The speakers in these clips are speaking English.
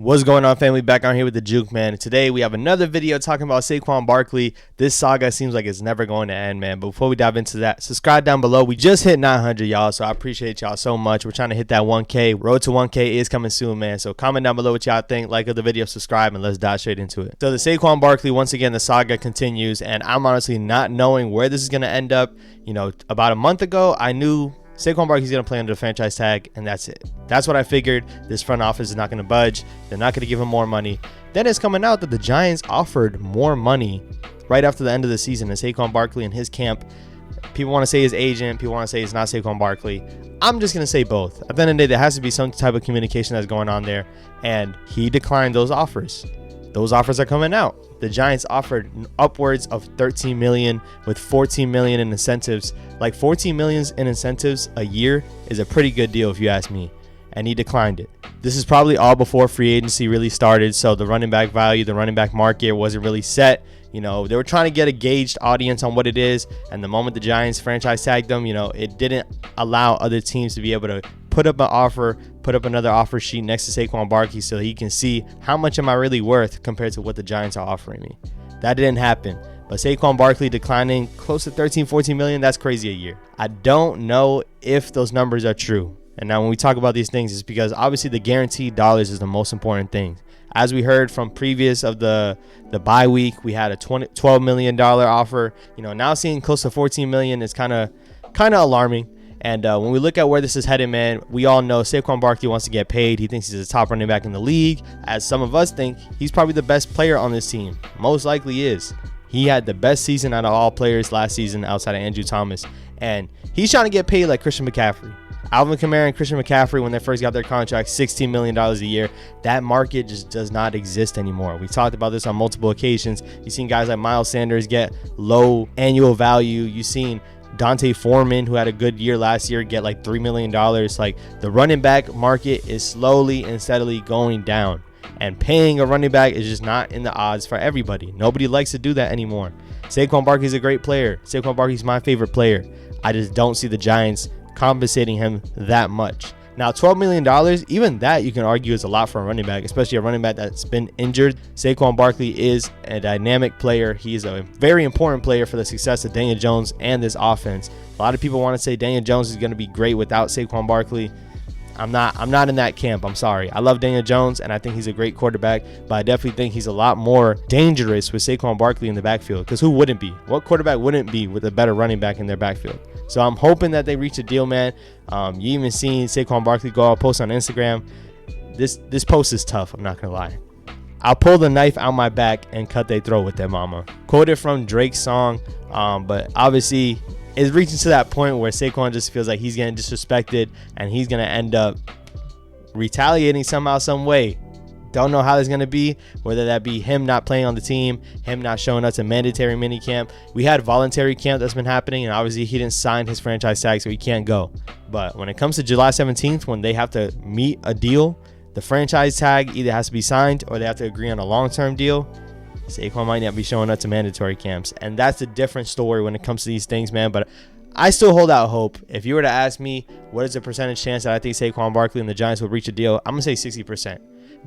What's going on, family? Back on here with the Juke, man. Today we have another video talking about Saquon Barkley. This saga seems like it's never going to end, man. But before we dive into that, subscribe down below. We just hit 900, y'all, so I appreciate y'all so much. We're trying to hit that 1K. Road to 1K is coming soon, man. So comment down below what y'all think, like the video, subscribe, and let's dive straight into it. So the Saquon Barkley, once again, the saga continues, and I'm honestly not knowing where this is going to end up. You know, about a month ago, I knew Saquon Barkley's going to play under the franchise tag, and that's it. That's what I figured. This front office is not going to budge. They're not going to give him more money. Then it's coming out that the Giants offered more money right after the end of the season, and Saquon Barkley and his camp. People want to say his agent. People want to say it's not Saquon Barkley. I'm just going to say both. At the end of the day, there has to be some type of communication that's going on there, and he declined those offers. Those offers are coming out. The Giants offered upwards of $13 million with $14 million in incentives. Like $14 million in incentives a year is a pretty good deal if you ask me. And he declined it. This is probably all before free agency really started. So the running back value, the running back market wasn't really set. You know, they were trying to get a gauged audience on what it is. And the moment the Giants franchise tagged them, you know, it didn't allow other teams to be able to put up an offer, put up another offer sheet next to Saquon Barkley so he can see how much am I really worth compared to what the Giants are offering me. That didn't happen. But Saquon Barkley declining close to 13-14 million, that's crazy a year. I don't know if those numbers are true. And now when we talk about these things, it's because obviously the guaranteed dollars is the most important thing. As we heard from previous of the bye week, we had a $12 million offer. You know, now seeing close to 14 million is kind of alarming. And when we look at where this is headed, man, we all know Saquon Barkley wants to get paid. He thinks he's a top running back in the league. As some of us think, he's probably the best player on this team. Most likely is. He had the best season out of all players last season outside of Andrew Thomas. And he's trying to get paid like Christian McCaffrey. Alvin Kamara and Christian McCaffrey, when they first got their contracts, $16 million a year. That market just does not exist anymore. We talked about this on multiple occasions. You've seen guys like Miles Sanders get low annual value. You've seen Dante Foreman, who had a good year last year, get like $3 million. Like, the running back market is slowly and steadily going down. And paying a running back is just not in the odds for everybody. Nobody likes to do that anymore. Saquon Barkley's a great player. Saquon Barkley's my favorite player. I just don't see the Giants compensating him that much. Now, $12 million, even that you can argue is a lot for a running back, especially a running back that's been injured. Saquon Barkley is a dynamic player. He's a very important player for the success of Daniel Jones and this offense. A lot of people want to say Daniel Jones is going to be great without Saquon Barkley. I'm not in that camp. I'm sorry. I love Daniel Jones, and I think he's a great quarterback, but I definitely think he's a lot more dangerous with Saquon Barkley in the backfield, because who wouldn't be? What quarterback wouldn't be with a better running back in their backfield? So I'm hoping that they reach a deal, man. You even seen Saquon Barkley go out post on Instagram. This post is tough, I'm not going to lie. I'll pull the knife out my back and cut their throat with that mama. Quoted from Drake's song, but obviously it's reaching to that point where Saquon just feels like he's getting disrespected and he's going to end up retaliating somehow, some way. Don't know how it's going to be, whether that be him not playing on the team, him not showing up to mandatory mini camp. We had voluntary camp that's been happening, and obviously he didn't sign his franchise tag, so he can't go. But when it comes to July 17th, when they have to meet a deal, the franchise tag either has to be signed or they have to agree on a long-term deal. Saquon might not be showing up to mandatory camps, and that's a different story when it comes to these things, man. But I still hold out hope. If you were to ask me what is the percentage chance that I think Saquon Barkley and the Giants would reach a deal, I'm going to say 60%.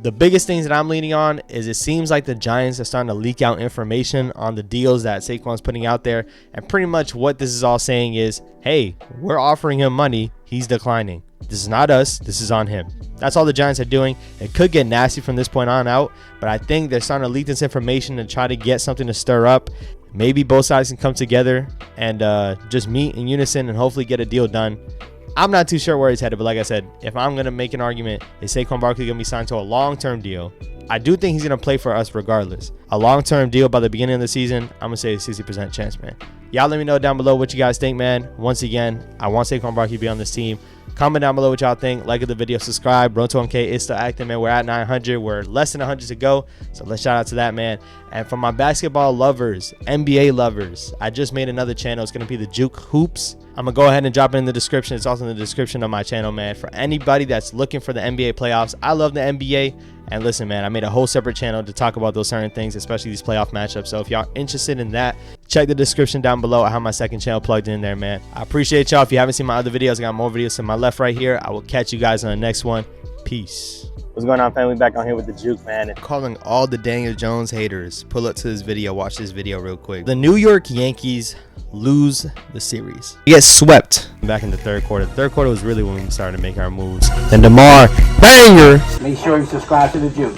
The biggest things that I'm leaning on is it seems like the Giants are starting to leak out information on the deals that Saquon's putting out there. And pretty much what this is all saying is, hey, we're offering him money. He's declining. This is not us. This is on him. That's all the Giants are doing. It could get nasty from this point on out, but I think they're starting to leak this information and try to get something to stir up. Maybe both sides can come together and just meet in unison and hopefully get a deal done. I'm not too sure where it's headed, but like I said, if I'm going to make an argument, is Saquon Barkley going to be signed to a long-term deal? I do think he's going to play for us regardless. A long-term deal by the beginning of the season, I'm going to say a 60% chance, man. Y'all let me know down below what you guys think, man. Once again, I want Saquon Barkley to be on this team. Comment down below what y'all think. Like the video, subscribe. Road to 1K is still active, man. We're at 900. We're less than 100 to go. So let's shout out to that, man. And for my basketball lovers, NBA lovers, I just made another channel. It's going to be the Juke Hoops. I'm going to go ahead and drop it in the description. It's also in the description of my channel, man. For anybody that's looking for the NBA playoffs, I love the NBA. And listen, man, I made a whole separate channel to talk about those certain things, especially these playoff matchups. So if y'all interested in that, check the description down below. I have my second channel plugged in there, man. I appreciate y'all. If you haven't seen my other videos, I got more videos to my left right here. I will catch you guys on the next one. Peace. What's going on, family? Back on here with the Juke, man. And calling all the Daniel Jones haters. Pull up to this video. Watch this video real quick. The New York Yankees lose the series. We get swept back in the third quarter. The third quarter was really when we started to make our moves. And DeMar, banger. Make sure you subscribe to the Juke.